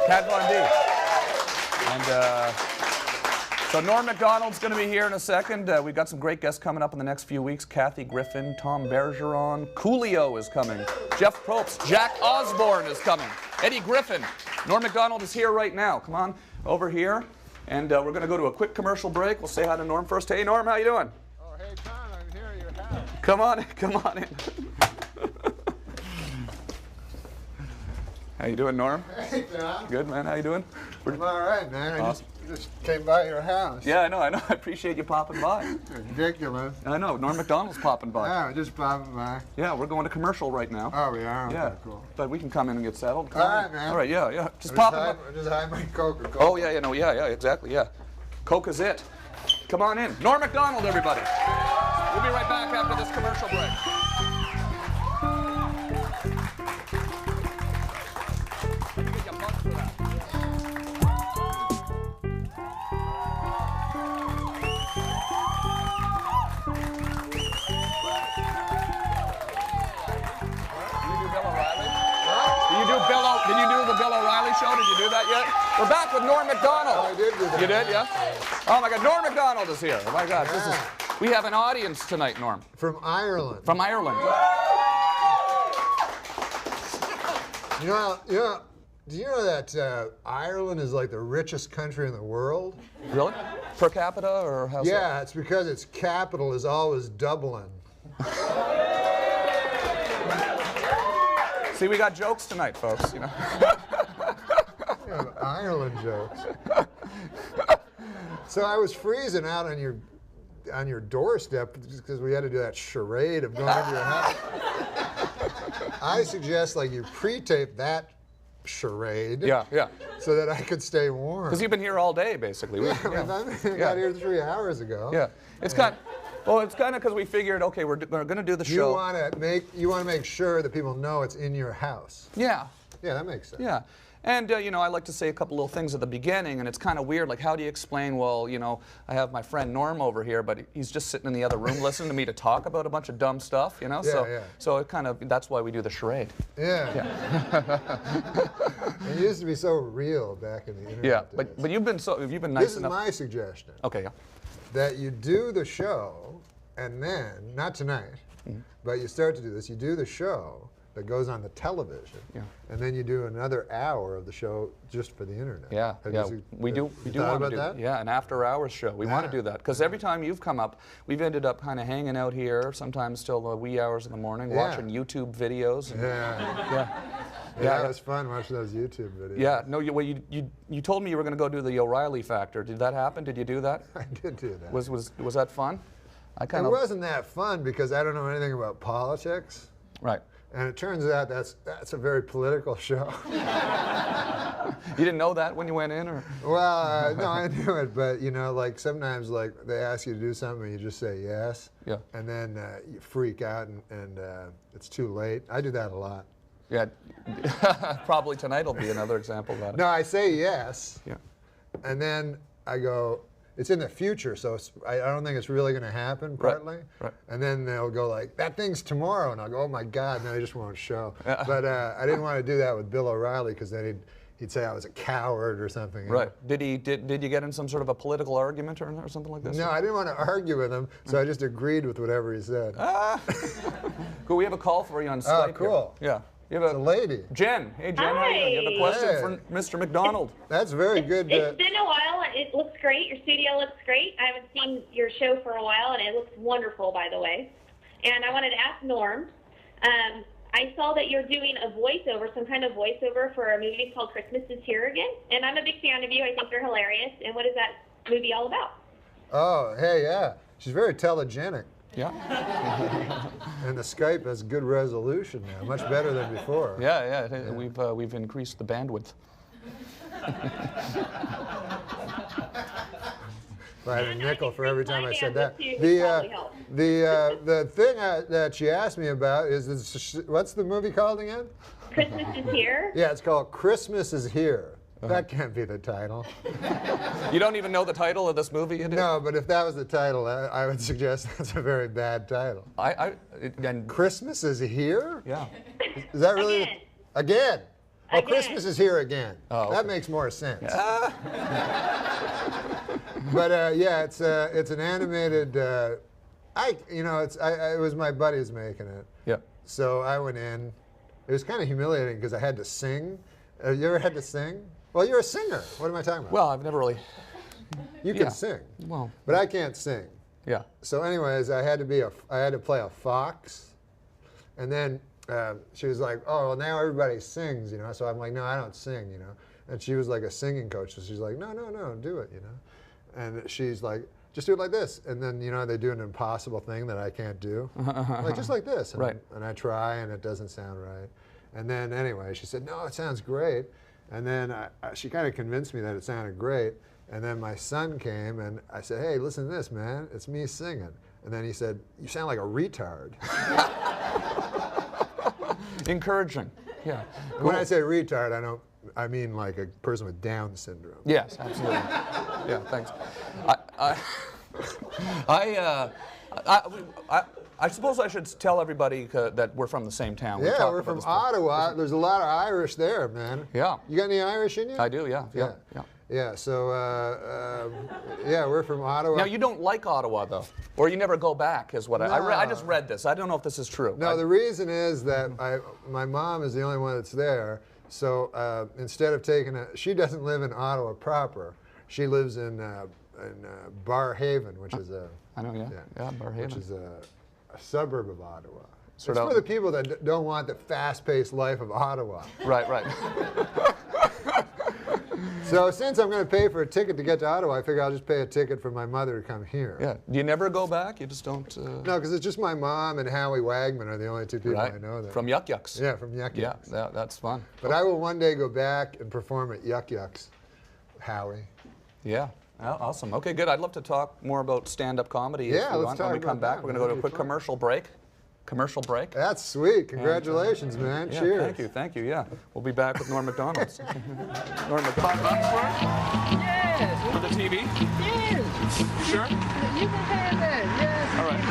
Kat Von D. And so Norm Macdonald's going to be here in a second. We've got some great guests coming up in the next few weeks. Kathy Griffin, Tom Bergeron, Coolio is coming. Jeff Probst, Jack Osborne is coming. Eddie Griffin. Norm Macdonald is here right now. Come on over here. And we're going to go to a quick commercial break. We'll say hi to Norm first. Hey, Norm, how you doing? Oh, hey, Tom, I'm here at your house. Come on in. How you doing, Norm? Hey, Tom. Good, man. How you doing? I'm all right, man. Awesome. I just came by your house. Yeah, I know. I appreciate you popping by. Ridiculous. I know. Norm Macdonald's popping by. Yeah, just popping by. Yeah, we're going to commercial right now. Oh, we are? Yeah, Okay, cool. but we can come in and get settled. Come All on right, in. man. All right, yeah. Just pop in. Just hide my Coca-Cola. Oh, yeah, exactly, yeah. Coke is it. Come on in. Norm Macdonald, everybody. We'll be right back after this commercial break. Let me get you a mug for that. Did you do the Bill O'Reilly show? Did you do that yet? We're back with Norm Macdonald. Oh, I did do that. You did, yeah? Oh my God, Norm Macdonald is here. Oh my God, we have an audience tonight, Norm. From Ireland. From Ireland. Do you know that Ireland is like the richest country in the world? Really? Per capita or how's Yeah, it's because its capital is always Dublin. See, we got jokes tonight, folks, you know. Yeah, Ireland jokes. So I was freezing out on your doorstep because we had to do that charade of going into your house. I suggest like you pre-tape that charade. Yeah. So that I could stay warm. Because you've been here all day, basically. I got here 3 hours ago. Yeah. It's kind of because we figured, okay, we're going to do the show. You want to make sure that people know it's in your house. Yeah. Yeah, that makes sense. Yeah. And, I like to say a couple little things at the beginning, and it's kind of weird. Like, how do you explain, well, I have my friend Norm over here, but he's just sitting in the other room listening to me to talk about a bunch of dumb stuff, Yeah, So it kind of, that's why we do the charade. Yeah. It used to be so real back in the internet. Yeah, days. but you've been nice enough. This is my suggestion. Okay, yeah. That you do the show, and then, not tonight, but you start to do this, you do the show that goes on the television, and then you do another hour of the show just for the internet. Yeah, we do want to do that. Yeah, an after-hours show. We want to do that because every time you've come up, we've ended up kind of hanging out here, sometimes till the wee hours in the morning, watching YouTube videos. And, Yeah, it was fun watching those YouTube videos. Yeah, no, you told me you were going to go do the O'Reilly Factor. Did that happen? Did you do that? I did do that. Was that fun? It wasn't that fun because I don't know anything about politics. Right. And it turns out that's a very political show. You didn't know that when you went in, or? Well, no, I knew it, but like sometimes like they ask you to do something and you just say yes. Yeah. And then you freak out and it's too late. I do that a lot. Yeah. Probably tonight will be another example of that. No, I say yes. Yeah. And then I go, it's in the future, so I don't think it's really going to happen, partly. Right. And then they'll go like, that thing's tomorrow, and I'll go, oh my God, and then I just won't show. But I didn't want to do that with Bill O'Reilly because then he'd say I was a coward or something. Right. Did you get in some sort of a political argument or something like this? No, I didn't want to argue with him, so I just agreed with whatever he said. Cool. We have a call for you on Skype. Oh, cool. Here. Yeah. You have it's a lady. Jen. Hey, Jen. How are you doing? You have a question for Mr. Macdonald. That's very good. It's been a while. It looks great. Your studio looks great. I haven't seen your show for a while, and it looks wonderful, by the way. And I wanted to ask Norm, I saw that you're doing a voiceover, some kind of voiceover for a movie called Christmas is Here Again. And I'm a big fan of you. I think you're hilarious. And what is that movie all about? Oh, hey, yeah. She's very telegenic. Yeah. And the Skype has good resolution now, much better than before. Yeah. We've increased the bandwidth. If I had a nickel for every time I said that. The thing that she asked me about is what's the movie called again? Christmas is Here? Yeah, it's called Christmas is Here. That can't be the title. You don't even know the title of this movie? No, but if that was the title, I would suggest that's a very bad title. And Christmas is Here? Yeah. Is that really? Again. Oh, Again. Christmas is here again. Oh, okay. That makes more sense. But yeah, it's an animated. It was my buddies making it. Yeah. So I went in. It was kind of humiliating because I had to sing. You ever had to sing? Well, you're a singer. What am I talking about? Well, I've never really. You can sing. Well. But I can't sing. Yeah. So, anyways, I had to play a fox, and then she was like, "Oh, well, now everybody sings, you know." So I'm like, "No, I don't sing, you know." And she was like a singing coach, so she's like, "No, do it, you know." And she's like, "Just do it like this," and then they do an impossible thing that I can't do, like just like this, and, Right. and I try, and it doesn't sound right. And then anyway, she said, "No, it sounds great," and then she kind of convinced me that it sounded great. And then my son came, and I said, "Hey, listen to this, man. It's me singing." And then he said, "You sound like a retard." Encouraging. Yeah. When I say retard, I mean like a person with Down syndrome. Yes, absolutely. Yeah, thanks. I suppose I should tell everybody that we're from the same town. We Yeah, talked we're about from this before. Ottawa. There's a lot of Irish there, man. Yeah. You got any Irish in you? I do, yeah. Yeah, so, yeah, we're from Ottawa. Now, you don't like Ottawa, though, or you never go back, is what I just read this. I don't know if this is true. No, the reason is that my mom is the only one that's there, so instead of she doesn't live in Ottawa proper. She lives in Barrhaven, which is I know, yeah, Barrhaven. which is a suburb of Ottawa. It's Sort of- for the people that don't want the fast-paced life of Ottawa. Right. So since I'm going to pay for a ticket to get to Ottawa, I figure I'll just pay a ticket for my mother to come here. Yeah. Do you never go back? You just don't? No, because it's just my mom and Howie Wagman are the only two people Right. I know there. From Yuck Yucks. Yeah, from Yuck Yeah, Yucks. that's fun. But I will one day go back and perform at Yuck Yucks, Howie. Yeah. Oh, awesome. Okay, good. I'd love to talk more about stand-up comedy. Yeah, if you let's want. talk When we come about back, that. we're going to go to a That'd be quick fun. commercial break. That's sweet. Congratulations, man. Yeah, Cheers. thank you. Yeah, we'll be back with Norm Macdonald. Norm Macdonald. Yes. For the TV. Yes. You sure? You can have that. Yes. All right.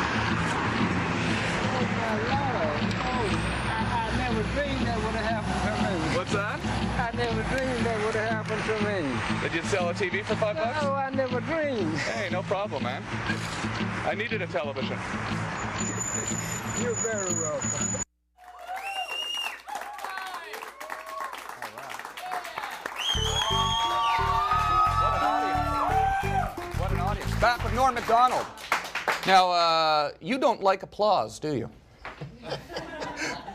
Oh my Lord. Oh, I never dreamed that would have happened to me. What's that? I never dreamed that would have happened to me. Did you sell a TV for $5? No, I never dreamed. Hey, no problem, man. I needed a television. You're very welcome. What an audience. Back with Norm Macdonald. Now, you don't like applause, do you?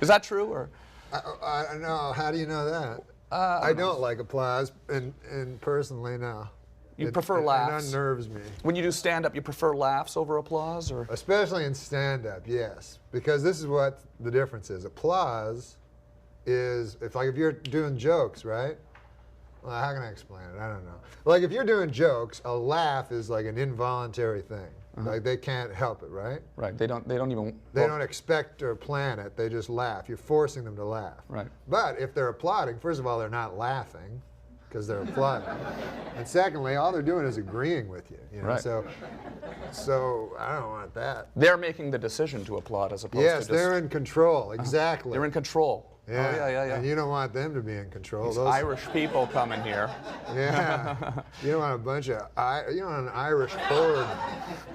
Is that true, or? I don't know. How do you know that? I don't like applause, and personally, no. You prefer laughs? It unnerves me. When you do stand-up, you prefer laughs over applause, or? Especially in stand-up, yes. Because this is what the difference is. Applause is, if you're doing jokes, right? Well, how can I explain it? I don't know. Like if you're doing jokes, a laugh is like an involuntary thing. Like they can't help it, right? Right. They don't even. They don't expect or plan it. They just laugh. You're forcing them to laugh. Right. But if they're applauding, first of all, they're not laughing because they're applauding. And secondly, all they're doing is agreeing with you. You know? Right. So I don't want that. They're making the decision to applaud as opposed to Yes, just. they're in control. Exactly. They're in control. Yeah. Oh, yeah. And you don't want them to be in control. These Irish people coming here. Yeah. You don't want a bunch of, you don't want an Irish horde.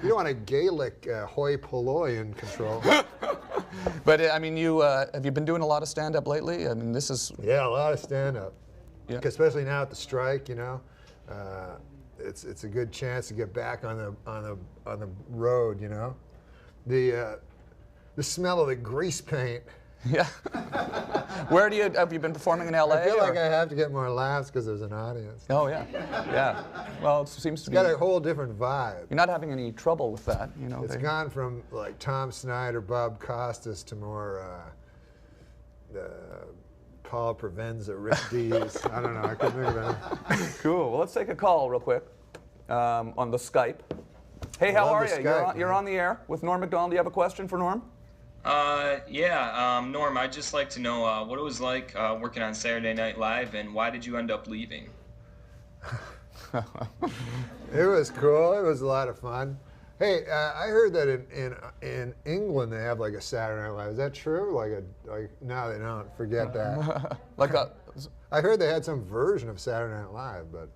You don't want a Gaelic hoi polloi in control. But I mean, have you been doing a lot of stand-up lately? I mean, this is. Yeah, a lot of stand-up. Yeah. Especially now at the strike, you know. It's a good chance to get back on the road, you know. The smell of the grease paint. Yeah. Where have you been performing in LA? I feel like or? I have to get more laughs because there's an audience. Oh yeah. Well, it seems to It's be. got a whole different vibe. You're not having any trouble with that, you know. It's gone from like Tom Snyder, Bob Costas to more Paul Provenza, Rick Dees. I don't know. I couldn't think of anything. Cool. Well, let's take a call real quick on the Skype. Hey, how love are the you? Skype, You're man. on the air with Norm Macdonald. Do you have a question for Norm? Norm, I'd just like to know what it was like working on Saturday Night Live, and why did you end up leaving? It was cool. It was a lot of fun. Hey, I heard that in England they have like a Saturday Night Live. Is that true? No, they don't. Forget that. I heard they had some version of Saturday Night Live, but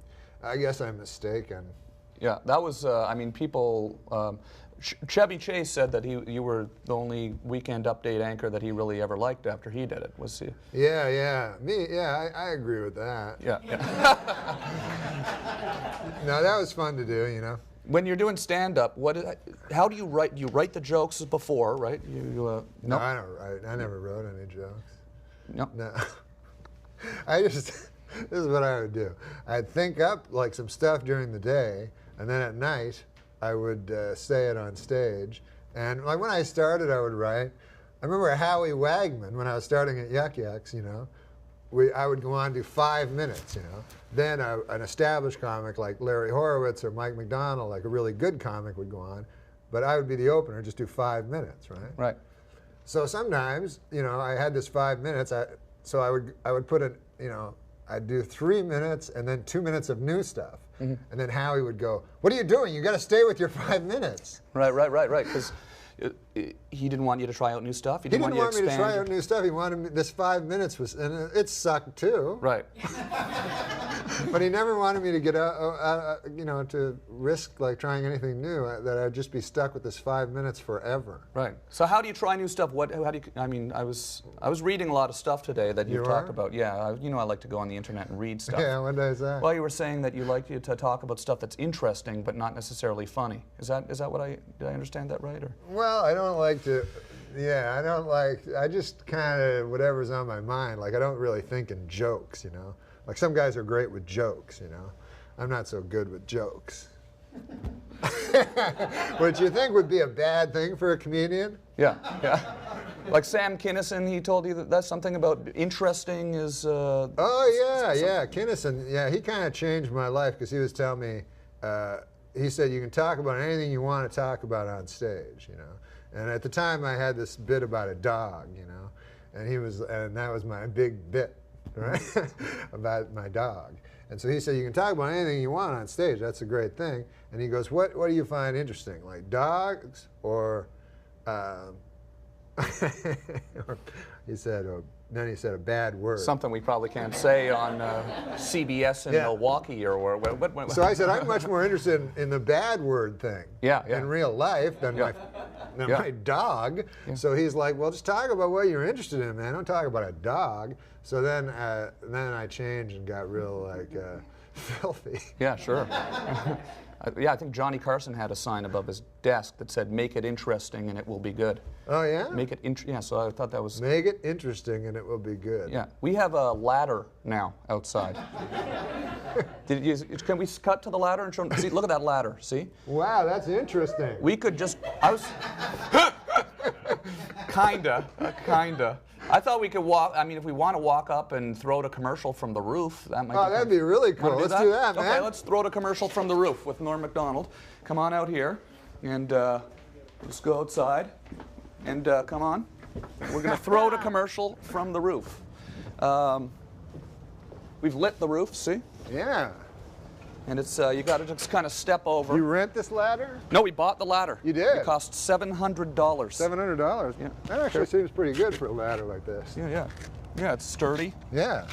I guess I'm mistaken. Yeah, that was, I mean, people, Chevy Chase said that you were the only Weekend Update anchor that he really ever liked after he did it. Was he? Yeah, I agree with that. Yeah. No, that was fun to do, you know. When you're doing stand-up, how do you write? You write the jokes before, right? No, I don't write. I never wrote any jokes. No. This is what I would do. I'd think up like some stuff during the day, and then at night, I would say it on stage. And like when I started, I would write. I remember Howie Wagman, when I was starting at Yuck Yucks, you know, I would go on to 5 minutes, you know. Then an established comic like Larry Horowitz or Mike Macdonald, like a really good comic, would go on. But I would be the opener, just do 5 minutes, right? Right. So sometimes, you know, I had this 5 minutes, so I would put it, you know, I'd do 3 minutes and then 2 minutes of new stuff. And then Howie would go, "What are you doing? You got to stay with your 5 minutes." Right. Because he didn't want you to try out new stuff. He didn't want you to expand. me to try out new stuff. He wanted me, this 5 minutes was, and it sucked too. Right. But he never wanted me to get you know, to risk like trying anything new. That I'd just be stuck with this 5 minutes forever. Right. So how do you try new stuff? How do you? I mean, I was reading a lot of stuff today that you talk about. Yeah. You know, I like to go on the internet and read stuff. Yeah. When did I say? Well, you were saying that you like to talk about stuff that's interesting but not necessarily funny. Is that what did I understand that right? Or? Well, I don't like to. Yeah, I don't like. I just kind of whatever's on my mind. Like I don't really think in jokes, you know. Like some guys are great with jokes, you know. I'm not so good with jokes. Which you think would be a bad thing for a comedian? Yeah. Like Sam Kinison, he told you that's something about interesting is. Oh yeah. Kinison, yeah, he kind of changed my life because he was telling me. He said you can talk about anything you want to talk about on stage, you know. And at the time, I had this bit about a dog, you know, and that was my big bit, right, about my dog. And so he said, you can talk about anything you want on stage. That's a great thing. And he goes, what do you find interesting, like dogs or he said, then he said a bad word. Something we probably can't say on CBS in Milwaukee or what. So I said, I'm much more interested in the bad word thing in real life than my dog. Yeah. So he's like, well, just talk about what you're interested in, man. Don't talk about a dog. So then I changed and got real like filthy. Yeah, sure. I think Johnny Carson had a sign above his desk that said, "Make it interesting and it will be good." Oh yeah? Make it yeah, so I thought that was... Make it interesting and it will be good. Yeah. We have a ladder now outside. Can we cut to the ladder and show them? See, look at that ladder, see? Wow, that's interesting. We could just... Kinda. I thought we could walk, I mean, if we want to walk up and throw a commercial from the roof, that might be... Oh, that'd be really cool. Let's do that, man. Okay, let's throw a commercial from the roof with Norm Macdonald. Come on out here, and just go outside, and come on. We're going to throw a commercial from the roof. We've lit the roof, see? Yeah. And it's you got to just kind of step over. You rent this ladder? No, we bought the ladder. You did? It cost $700. $700? Yeah. That actually seems pretty good for a ladder like this. Yeah. Yeah, it's sturdy. Yeah.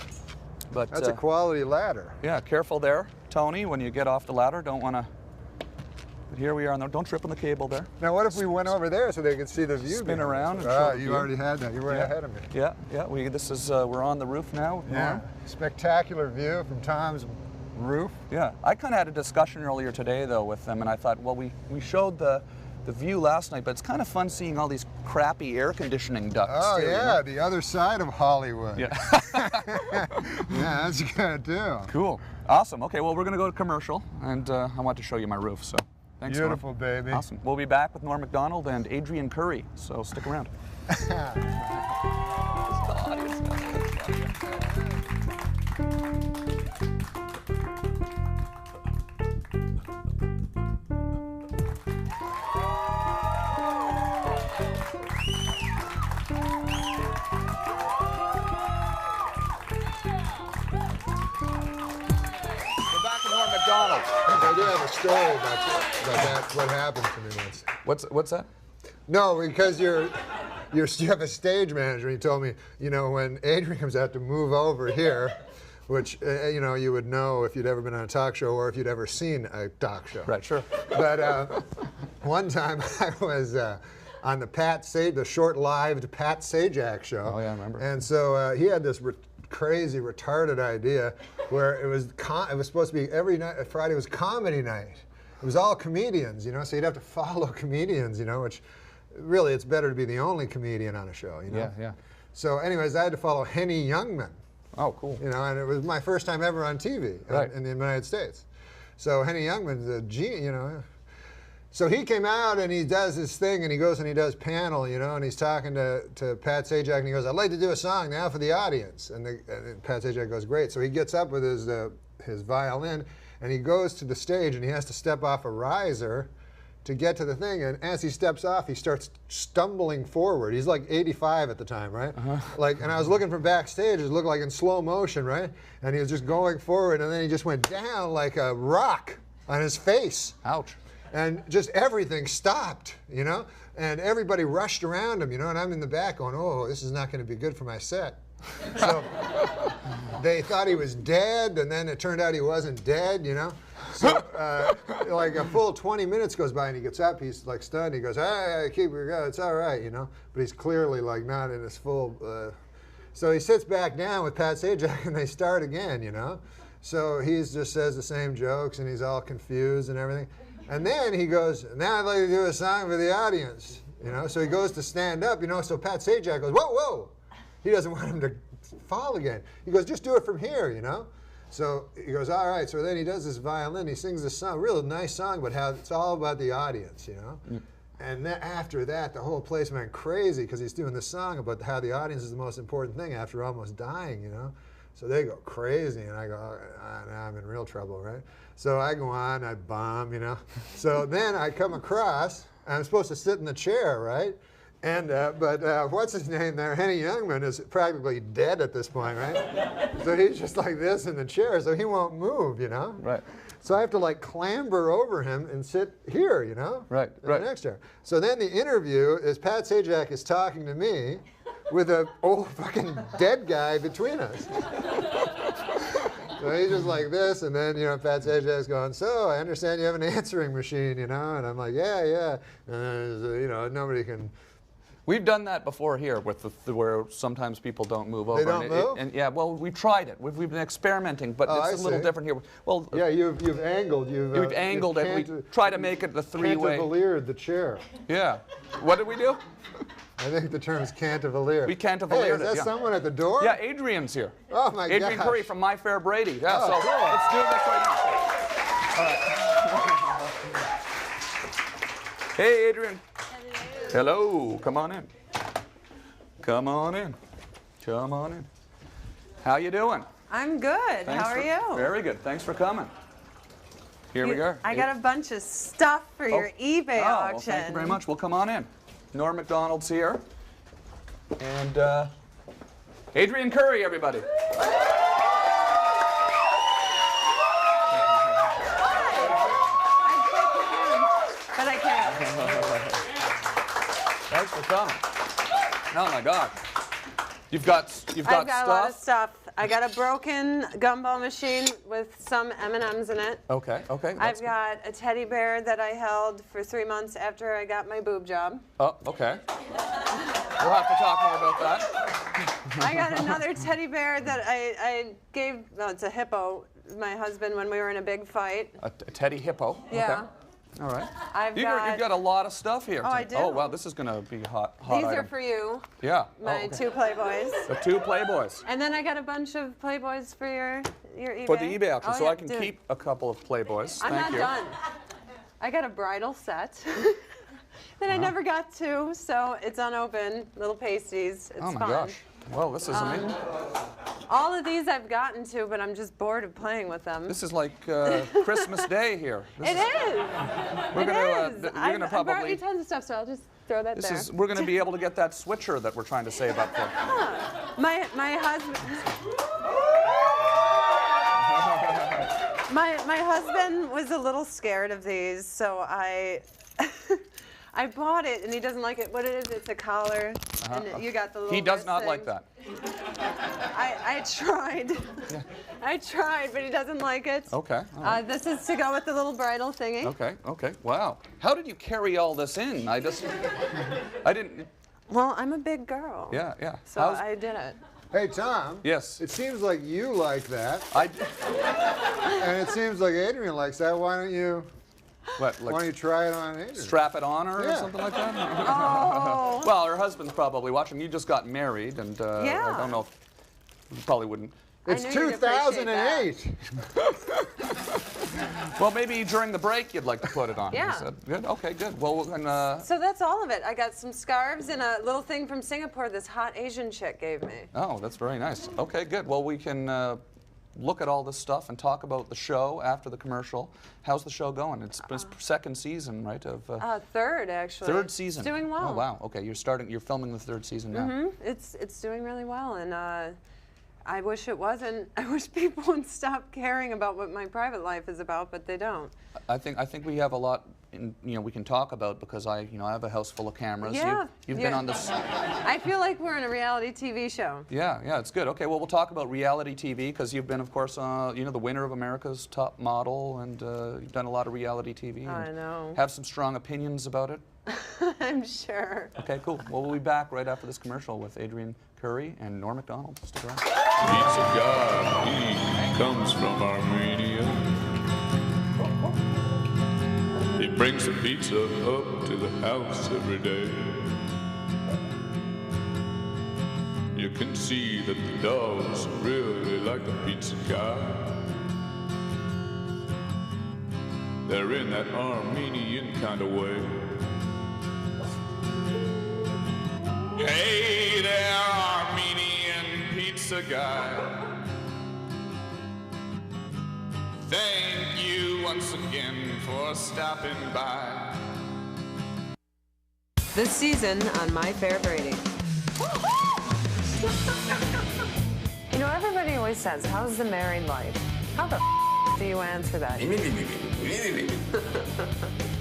But that's a quality ladder. Yeah, careful there, Tony, when you get off the ladder. Don't want to... But here we are. Don't trip on the cable there. Now, what if we went over there so they could see the view? Spin around. And you already had that. You were ahead of me. Yeah. This is we're on the roof now. Yeah. Spectacular view from Tom's roof. Yeah. I kind of had a discussion earlier today though with them, and I thought, well, we showed the view last night, but it's kind of fun seeing all these crappy air conditioning ducts. Oh too, yeah, you know? The other side of Hollywood. Yeah. Yeah, that's good too. Cool. Awesome. Okay, well, we're going to go to commercial, and I want to show you my roof, so thanks, Beautiful, Norm. baby. Awesome. We'll be back with Norm Macdonald and Adrianne Curry, so stick around. Macdonald. I do have a story about that. What happened to me once. What's that? No, because you have a stage manager. He told me, you know, when Adrianne comes out to move over here, which, you know, you would know if you'd ever been on a talk show or if you'd ever seen a talk show. Right, sure. But one time I was on the short-lived Pat Sajak show. Oh, yeah, I remember. And so he had this crazy, retarded idea where it was supposed to be every night, Friday was comedy night. It was all comedians, you know, so you'd have to follow comedians, you know, which really it's better to be the only comedian on a show, you know. Yeah, yeah. So anyways, I had to follow Henny Youngman. Oh, cool. You know, and it was my first time ever on TV in the United States. So Henny Youngman's a genius, you know. So he came out and he does his thing and he goes and he does panel, you know, and he's talking to Pat Sajak and he goes, I'd like to do a song now for the audience. And Pat Sajak goes, great. So he gets up with his violin and he goes to the stage and he has to step off a riser to get to the thing. And as he steps off, he starts stumbling forward. He's like 85 at the time, right? Like, and I was looking from backstage, it looked like in slow motion, right? And he was just going forward and then he just went down like a rock on his face. Ouch. And just everything stopped, you know? And everybody rushed around him, you know? And I'm in the back going, oh, this is not going to be good for my set. So they thought he was dead, and then it turned out he wasn't dead, you know? So like a full 20 minutes goes by and he gets up, he's like stunned, he goes, hey, keep it going, it's all right, you know? But he's clearly like not in his full, so he sits back down with Pat Sajak and they start again, you know? So he just says the same jokes and he's all confused and everything. And then he goes, now I'd like to do a song for the audience, you know? So he goes to stand up, you know? So Pat Sajak goes, whoa, whoa. He doesn't want him to fall again. He goes, just do it from here, you know? So he goes, all right. So then he does this violin. He sings this song, real nice song, but how it's all about the audience, you know? And then after that, the whole place went crazy because he's doing this song about how the audience is the most important thing after almost dying, you know? So they go crazy, and I go, oh, now I'm in real trouble, right? So I go on, I bomb, you know? So then I come across, and I'm supposed to sit in the chair, right? And, but what's his name there? Henny Youngman is practically dead at this point, right? So he's just like this in the chair, so he won't move, you know? Right. So I have to like clamber over him and sit here, you know? Right, in right. the next chair. So then the interview is Pat Sajak is talking to me with an old fucking dead guy between us. So he's just like this, and then, you know, Pat Sajak's going, so I understand you have an answering machine, you know? And I'm like, yeah, yeah. And, you know, nobody can... We've done that before here, with where sometimes people don't move over. They don't move? And yeah, well, we tried it. We've been experimenting, but it's a little different here. Well, yeah, you've angled. We've angled it. We try to make it the three-way. Cantilevered the chair. Yeah. What did we do? I think the term is cantilever. We cantilevered Hey, is that it, yeah. someone at the door? Yeah, Adrianne's here. Oh my God. Adrianne Curry from My Fair Brady. Yeah, Oh, so cool. let's do this right now. All right. Hey, Adrianne. Hello. Come on in. Come on in. Come on in. How you doing? I'm good. How are you? Very good. Thanks for coming. Here we are. I got a bunch of stuff for your eBay auction. Well, thank you very much. Well, come on in. Norm Macdonald's here. And Adrianne Curry, everybody. But I can't. Thanks for coming. Oh my God. You've got I've got stuff? a lot of stuff. I got a broken gumball machine with some M&Ms in it. Okay, okay. I've got a teddy bear that I held for 3 months after I got my boob job. Oh, okay. We'll have to talk more about that. I got another teddy bear that I gave, well, it's a hippo, my husband when we were in a big fight. A teddy hippo. Yeah. Okay. All right. You've You've got a lot of stuff here. Oh, I do. Oh, wow, this is going to be hot These item. are for you, Yeah. my two Playboys. The two Playboys. And then I got a bunch of Playboys for your eBay. For the eBay auction, Oh, so yeah, I can dude. keep a couple of Playboys. I'm Thank not you. done. I got a bridal set that I never got to, so it's unopened, little pasties. It's Oh my fun. gosh. Well, this is amazing. All of these I've gotten to, but I'm just bored of playing with them. This is like Christmas Day here. It is. We're It gonna, is. we're I gonna brought probably. you tons of stuff, so I'll just throw that there. We're gonna be able to get that switcher that we're trying to save up for. My husband. My husband was a little scared of these, so I I bought it, and he doesn't like it. What it is? It's a collar. And you got the little He does wrist not thing. like that. I tried. I tried, but he doesn't like it. Okay. All right. This is to go with the little bridal thingy. Okay. Okay. Wow. How did you carry all this in? I didn't. Well, I'm a big girl. Yeah. Yeah. So I did it. Hey, Tom. Yes. It seems like you like that, I. and it seems like Adrian likes that. Why don't you try it on Adrian? Strap it on her or Yeah. something like that? Oh. Well, her husband's probably watching. You just got married, and Yeah. I don't know if you probably wouldn't. It's I knew you'd appreciate 2008. Well, maybe during the break you'd like to put it on. Yeah. He said. Good. Okay. Good. Well, So that's all of it. I got some scarves and a little thing from Singapore this hot Asian chick gave me. oh, that's very nice. Okay. Good. Well, we can look at all this stuff and talk about the show after the commercial. How's the show going? It's second season, right? Of Third, actually. third season. It's doing well. Oh wow. Okay. You're filming the third season now. It's doing really well, and I wish it wasn't. I wish people would stop caring about what my private life is about, but they don't. I think we have a lot we can talk about because I have a house full of cameras. Yeah. You've been on this. I feel like we're in a reality TV show. Yeah, it's good. Okay, well, we'll talk about reality TV because you've been, of course, the winner of America's Top Model, and you've done a lot of reality TV. I know. Have some strong opinions about it. I'm sure. Okay, cool. Well, we'll be back right after this commercial with Adrianne Curry and Norm Macdonald. Stick around. Pizza God, he comes from Armenia. He brings the pizza up to the house every day. You can see that the dogs really like the pizza guy. They're in that Armenian kind of way. Hey there, Armenian pizza guy. Thank you once again for stopping by. This season on My Fair Brady. You know, everybody always says, how's the married life? How the do you answer that?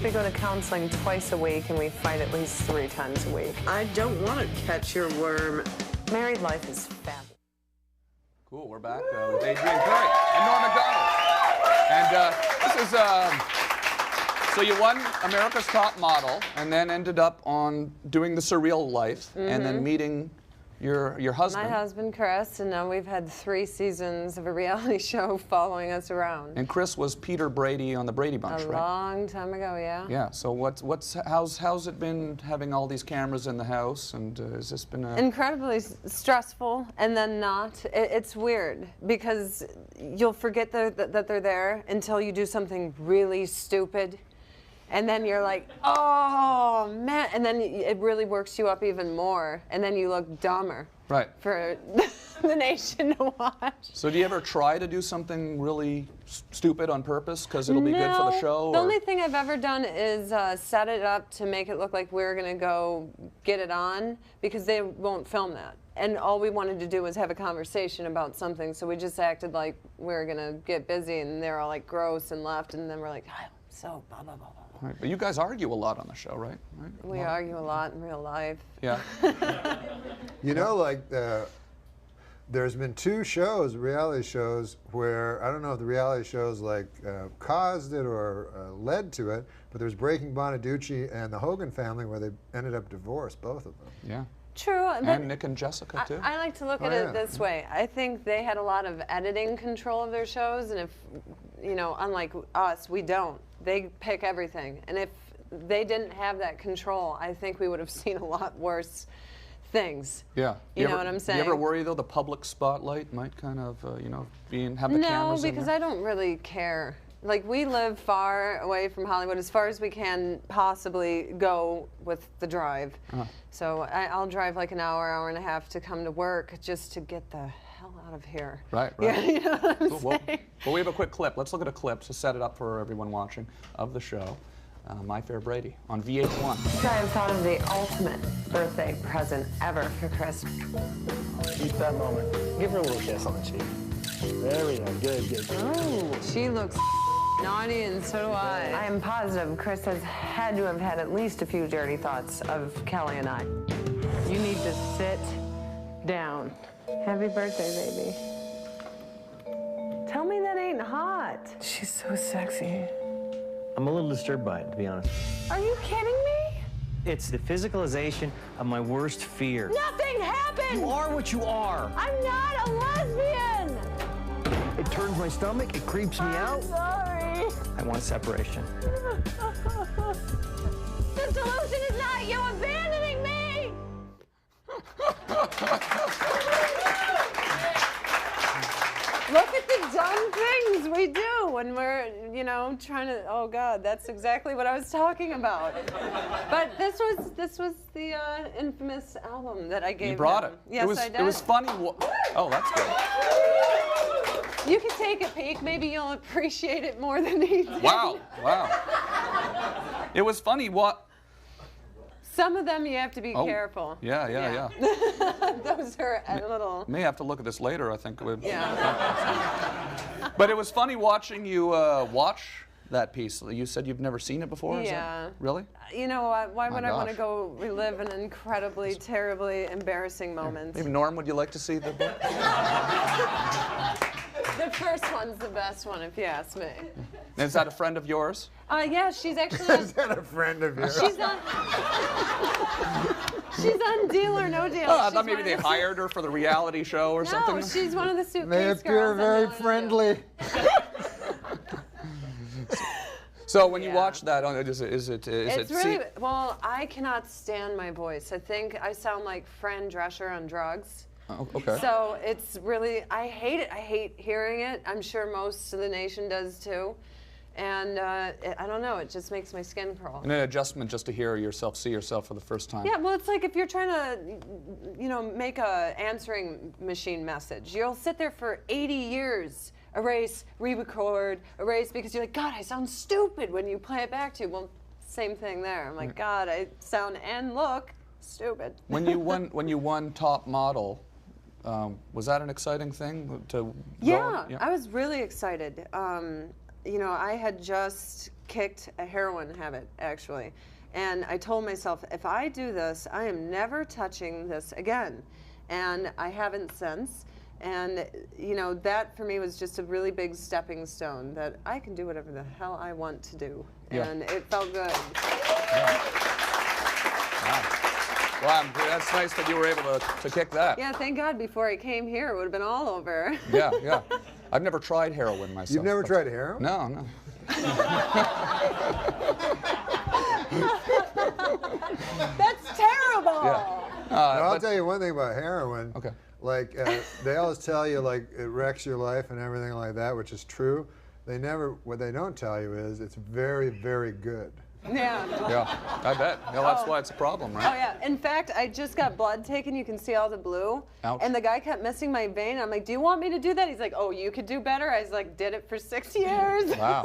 We go to counseling twice a week and we fight at least 3 times a week. I don't want to catch your worm. Married life is fabulous. Cool. We're back with Adrianne Curry and Norm Macdonald. And this is so you won America's Top Model and then ended up on doing The Surreal Life and then meeting your husband. My husband, Chris, and now we've had 3 seasons of a reality show following us around. And Chris was Peter Brady on the Brady Bunch, A right? long time ago, yeah. Yeah. So how's it been having all these cameras in the house, and has this been Incredibly stressful, and then not. It's weird because you'll forget that they're there until you do something really stupid. And then you're like, oh, man. And then it really works you up even more. And then you look dumber. Right. For the nation to watch. So do you ever try to do something really stupid on purpose because it'll be good for the show? The only thing I've ever done is set it up to make it look like we're going to go get it on because they won't film that. And all we wanted to do was have a conversation about something. So we just acted like we were going to get busy and they're all like gross and left. And then we're like, oh, so blah, blah, blah, blah. Right. But you guys argue a lot on the show, right? We argue a lot in real life. Yeah. You know, like there's been 2 shows, reality shows, where I don't know if the reality shows like caused it or led to it, but there's Breaking Bonaducci and the Hogan family where they ended up divorced, both of them. Yeah. True. And Nick and Jessica, too. I like to look at it this way. I think they had a lot of editing control of their shows, and if, unlike us, we don't. They pick everything. And if they didn't have that control, I think we would have seen a lot worse things. Yeah. You know what I'm saying? Do you ever worry, though, the public spotlight might kind of, have the cameras in No, because there? I don't really care. Like, we live far away from Hollywood, as far as we can possibly go with the drive. So I'll drive like an hour and a half to come to work just to get the hell out of here. Right. Yeah, you know what I'm Well, saying? we have a quick clip. Let's look at a clip to set it up for everyone watching of the show. My Fair Brady on VH1. I have thought of the ultimate birthday present ever for Chris. Keep that moment. Give her a little kiss on the cheek. There we go. Good, good, good. Oh, she looks naughty, and so do I. I am positive Chris has had to have had at least a few dirty thoughts of Kelly and I. You need to sit down. Happy birthday, baby. Tell me that ain't hot. She's so sexy. I'm a little disturbed by it, to be honest. Are you kidding me? It's the physicalization of my worst fear. Nothing happened! You are what you are. I'm not a lesbian! It turns my stomach, it creeps me out. Sorry. I want separation. The solution is not you abandoning me! Look at the dumb things we do when we're, you know, trying to. Oh God, that's exactly what I was talking about. But this was the infamous album that I gave. You brought him. it. Yes, I did. It was funny. Oh, that's good. You can take a peek. Maybe you'll appreciate it more than he did. Wow, wow. It was funny. What? Some of them you have to be careful. Yeah. Those are a little. May have to look at this later, I think. Yeah. But it was funny watching you watch that piece. You said you've never seen it before? Is that, really? You know what? Why would I want to gosh. go relive an incredibly, terribly embarrassing moment? Maybe Norm, would you like to see the book? The first one's the best one, if you ask me. Is that a friend of yours? Yeah, she's actually. Is that a friend of yours? She's on. She's on Deal or No Deal. Oh, I thought maybe they hired her for the reality show or something. No, she's one of the suitcase They girls. appear on very Deal or No Deal. friendly. So when you watch that, is it? It's really well. I cannot stand my voice. I think I sound like Fran Drescher on drugs. Oh, okay. So it's really, I hate it. I hate hearing it. I'm sure most of the nation does too. And I don't know, it just makes my skin crawl. And an adjustment just to hear yourself, see yourself for the first time. Yeah, well, it's like if you're trying to, you know, make a answering machine message. You'll sit there for 80 years, erase, re-record, erase, because you're like, God, I sound stupid when you play it back to you. Well, same thing there. I'm like, God, I sound and look stupid. When you won Top Model, was that an exciting thing to? Yeah, I was really excited. You know, I had just kicked a heroin habit, actually. And I told myself, if I do this, I am never touching this again. And I haven't since. And, you know, that for me was just a really big stepping stone that I can do whatever the hell I want to do. Yeah. And it felt good. Yeah. Wow. Well, that's nice that you were able to kick that. Yeah, thank God before I came here, it would have been all over. Yeah. I've never tried heroin myself. You've never tried heroin? No. That's terrible. Yeah. I'll tell you one thing about heroin. Okay. Like, they always tell you, like, it wrecks your life and everything like that, which is true. What they don't tell you is it's very, very good. Yeah. Yeah, I bet. Well, that's why it's a problem, right? Oh, yeah. In fact, I just got blood taken. You can see all the blue. Ouch. And the guy kept missing my vein. I'm like, do you want me to do that? He's like, oh, you could do better. I was like, did it for 6 years. Wow.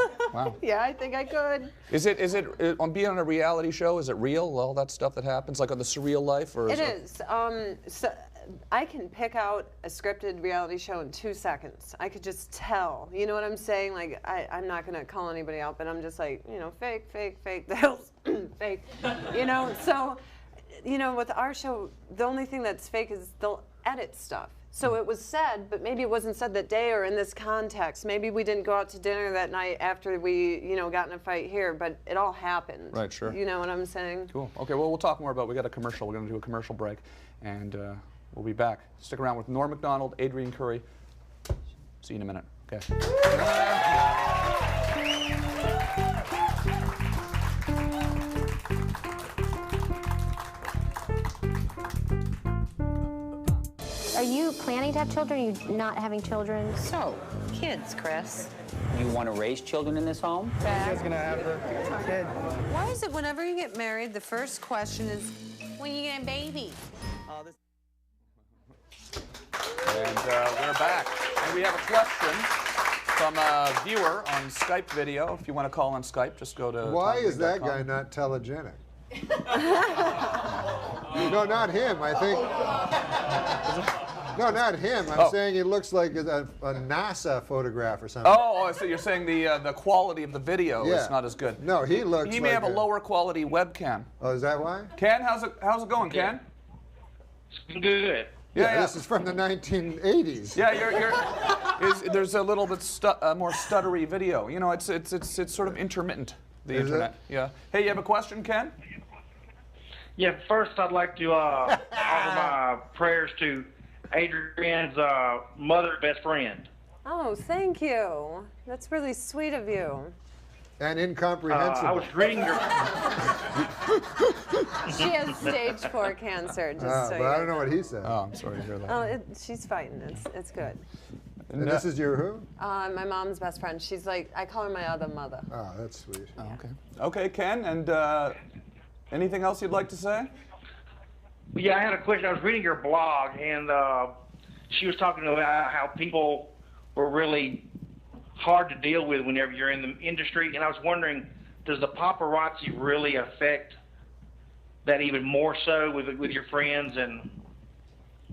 Yeah, I think I could. Is it on being on a reality show? Is it real? All that stuff that happens, like on the Surreal Life, or It is. So I can pick out a scripted reality show in 2 seconds. I could just tell. You know what I'm saying? Like, I'm not going to call anybody out, but I'm just like, you know, fake. The hell's fake. You know, so, you know, with our show, the only thing that's fake is they'll edit stuff. So it was said, but maybe it wasn't said that day or in this context. Maybe we didn't go out to dinner that night after we, you know, got in a fight here, but it all happened. Right, sure. You know what I'm saying? Cool. Okay, well, we'll talk more about it. We got a commercial. We're going to do a commercial break, and we'll be back. Stick around with Norm Macdonald, Adrianne Curry. See you in a minute. Okay. Are you planning to have children, or are you not having children? So, kids, Chris. You want to raise children in this home? She's gonna have her kid. Why is it whenever you get married, the first question is, when are you get a baby? And we're back. And we have a question from a viewer on Skype video. If you want to call on Skype, just go to Why is that TomBig.com. guy not telegenic? No, not him. I think. No, not him. I'm saying he looks like a NASA photograph or something. Oh, so you're saying the quality of the video is not as good. No, he looks. He may like have a lower quality webcam. Oh, is that why? Ken, how's it going, Ken? It's good. Yeah, this is from the 1980s. Yeah, there's a little bit more stuttery video. You know, it's sort of intermittent, the internet. Yeah. Hey, you have a question, Ken? Yeah, first I'd like to offer my prayers to Adrianne's mother, best friend. Oh, thank you. That's really sweet of you. And incomprehensible. I was reading your... She has stage 4 cancer, just so but I don't know what he said. Oh, I'm sorry to hear that. Oh, she's fighting. It's good. And this is your who? My mom's best friend. She's like, I call her my other mother. Oh, that's sweet. Oh, okay. Okay, Ken, and anything else you'd like to say? Yeah, I had a question. I was reading your blog, and she was talking about how people were really hard to deal with whenever you're in the industry, and I was wondering, does the paparazzi really affect that even more so with your friends and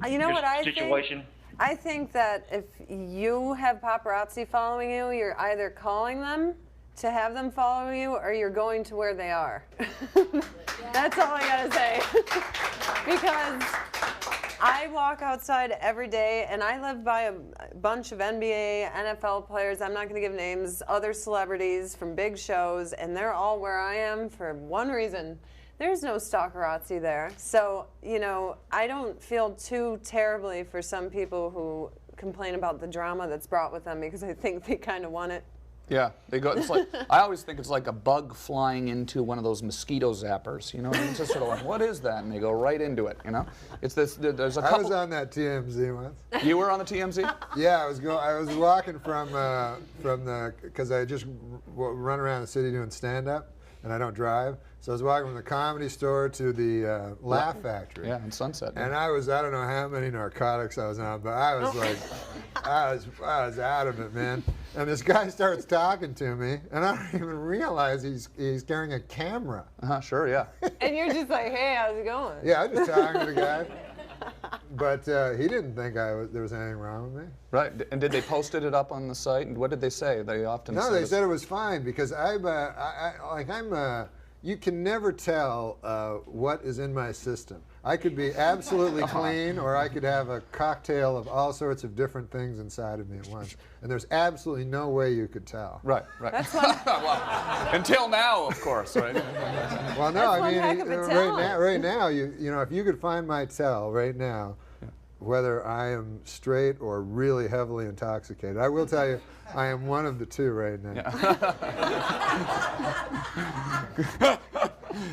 you know what I situation? Think? I think that if you have paparazzi following you, you're either calling them to have them follow you, or you're going to where they are. That's all I gotta say. Because I walk outside every day, and I live by a bunch of NBA, NFL players, I'm not going to give names, other celebrities from big shows, and they're all where I am for one reason. There's no stalkerazzi there. So, you know, I don't feel too terribly for some people who complain about the drama that's brought with them, because I think they kind of want it. Yeah, they go. It's like I always think it's like a bug flying into one of those mosquito zappers. You know, it's just sort of like, what is that? And they go right into it. You know, it's this. There's a couple. I was on that TMZ once. You were on the TMZ? Yeah, I was walking from the because I just run around the city doing stand-up, and I don't drive. So I was walking from the Comedy Store to the Laugh Factory. Yeah, in Sunset. And I don't know how many narcotics I was on, but I was like, I was out of it, man. And this guy starts talking to me, and I don't even realize he's carrying a camera. Sure, yeah. And you're just like, hey, how's it going? Yeah, I was just talking to the guy. But he didn't think there was anything wrong with me. Right. And did they posted it up on the site? And what did they say? They often No, they said it was fine, because you can never tell what is in my system. I could be absolutely clean, or I could have a cocktail of all sorts of different things inside of me at once. And there's absolutely no way you could tell. Right, right. That's well, until now, of course, right? Well, no, I mean, right now, you know, if you could find my tell right now, whether I am straight or really heavily intoxicated, I will tell you, I am one of the two right now. Yeah.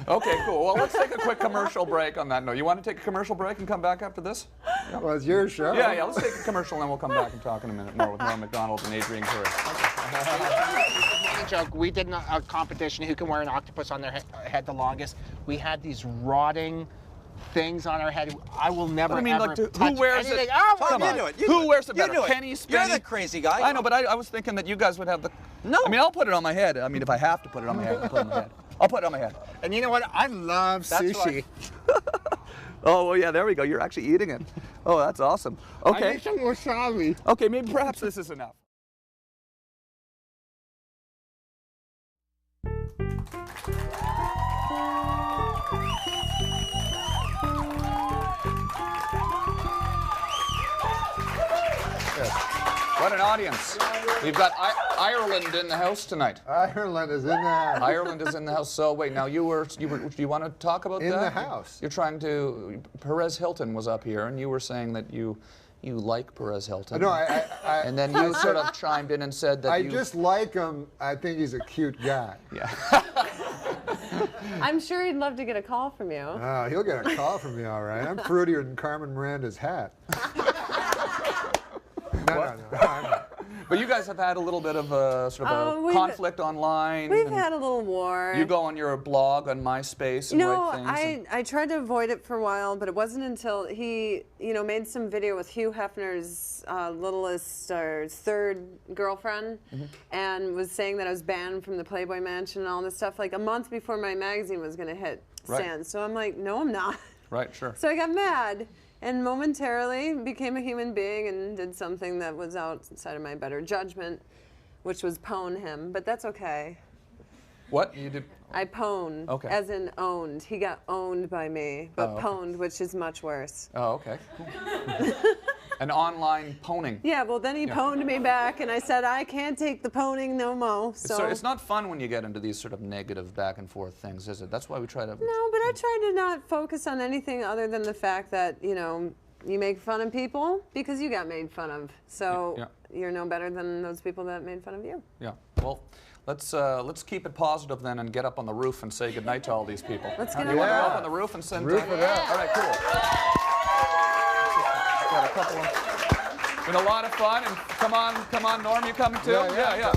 Okay, cool. Well, let's take a quick commercial break on that note. You want to take a commercial break and come back after this? Yeah, well, it's your show. Yeah, let's take a commercial and then we'll come back and talk in a minute more with Norm Macdonald and Adrianne Curry. Joke. We did a competition, who can wear an octopus on their head the longest. We had these rotting things on our head. I will never ever touch who wears anything. it? Oh, Come on. Who wears it better? Kenny, Spenny? You're the crazy guy. I know, but I was thinking that you guys would have the... No. I mean, I'll put it on my head. I mean, if I have to put it on my head, I'll put it on my head. I'll put it on my head. And you know what? I love sushi. Oh, well, yeah, there we go. You're actually eating it. Oh, that's awesome. Okay. I need some wasabi. Okay, maybe perhaps this is enough. What an audience. We've got Ireland in the house tonight. Ireland is in the house. Ireland is in the house. So wait, now do you want to talk about that? In the house. You're trying to, Perez Hilton was up here, and you were saying that you like Perez Hilton. No, and then you sort of chimed in and said that I just like him. I think he's a cute guy. Yeah. I'm sure he'd love to get a call from you. Oh, he'll get a call from me, all right. I'm fruitier than Carmen Miranda's hat. No. But you guys have had a little bit of a sort of a conflict online. We've had a little war. You go on your blog on MySpace and write things. I tried to avoid it for a while, but it wasn't until he, made some video with Hugh Hefner's littlest or third girlfriend, and was saying that I was banned from the Playboy Mansion and all this stuff, like a month before my magazine was going to hit stands. So I'm like, no, I'm not. Right, sure. So I got mad. And momentarily became a human being and did something that was outside of my better judgment, which was pwn him. But that's okay. What? You did? I pwned, Okay. as in owned. He got owned by me, but okay. pwned, which is much worse. Oh, okay. Cool. An online pwning. Yeah, well, then he pwned me back, and I said, I can't take the pwning no more. So It's not fun when you get into these sort of negative back and forth things, is it? That's why we try to... No, but I try to not focus on anything other than the fact that, you know, you make fun of people because you got made fun of. So you're no better than those people that made fun of you. Yeah. Well, let's keep it positive then and get up on the roof and say goodnight to all these people. Let's get You want to go up on the roof and send... Roof it up. All right, cool. Got a couple of... Been a lot of fun, and come on, Norm, you coming too? Yeah.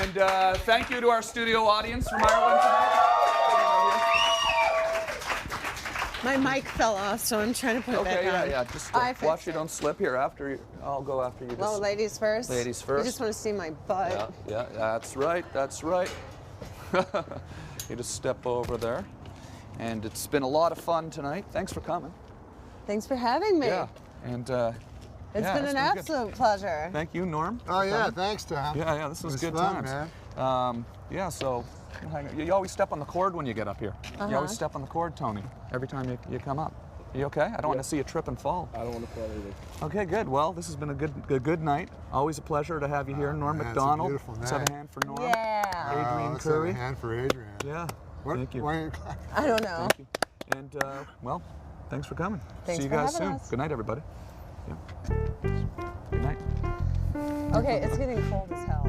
And thank you to our studio audience from Ireland tonight. My mic fell off, so I'm trying to put it back on. Yeah. Just watch you don't slip here. I'll go after you. Well, ladies first. Ladies first. You just want to see my butt. Yeah, that's right. You just step over there. And it's been a lot of fun tonight. Thanks for coming. Thanks for having me. Yeah. And it's been an absolute pleasure. Thank you, Norm. Oh yeah, thanks, Tom. Yeah, this was good fun, times. Man. Yeah, so you always step on the cord when you get up here. You always step on the cord, Tony, every time you come up. You okay? I don't want to see you trip and fall. I don't want to fall either. Okay, good. Well, this has been a good night. Always a pleasure to have you here, Norm Macdonald. It's a beautiful night. Let's have a hand for Norm. Yeah. Adrianne Let's Curry. have a hand for Adrianne. Yeah. Thank you. I don't know. Thank you. And well, thanks for coming. Thanks see you for guys having soon. us. Good night, everybody. Yeah. Good night. Okay, it's getting cold as hell.